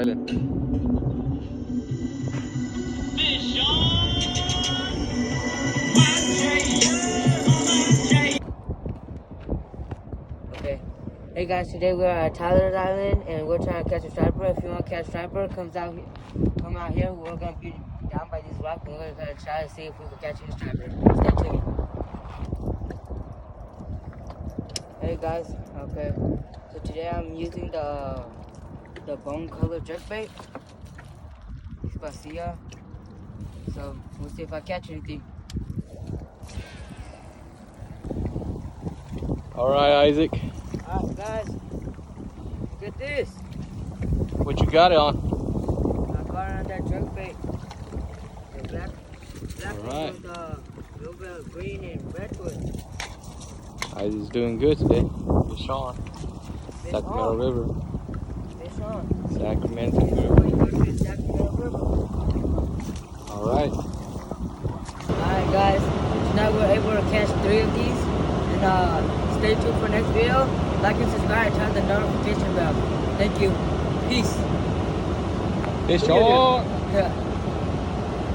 Island. Okay. Hey guys, today we're at Tyler's Island and we're trying to catch a striper. If you want to catch a striper, come out here. We're gonna be down by these rocks and we're gonna try to see if we can catch a striper. Stay tuned. Hey guys, okay. So today I'm using the bone color jerkbait. Spacia. So we'll see if I catch anything. All right, Isaac. Alright guys, look at this. What you got it on? I got it on that jerkbait. The black Alright. with the little bit of green and red to it. Isaac's doing good today. Fish on. Fish Sacramento on. River. Fish on. Sacramento This is River. what you do in Sacramento River. All right. Alright guys, tonight we're able to catch 3 of these. And stay tuned for next video. Like and subscribe, turn the notification bell. Thank you. Peace. Fish on. Yeah.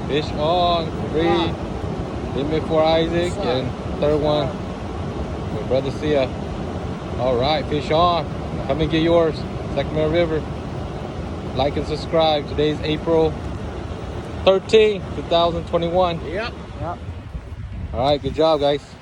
Fish on. 3. Limit for Isaac. And third one for Brother Sia. All right, fish on. Come and get yours. Sacramento River. Like and subscribe. Today's April 13, 2021. Yep. All right, good job, guys.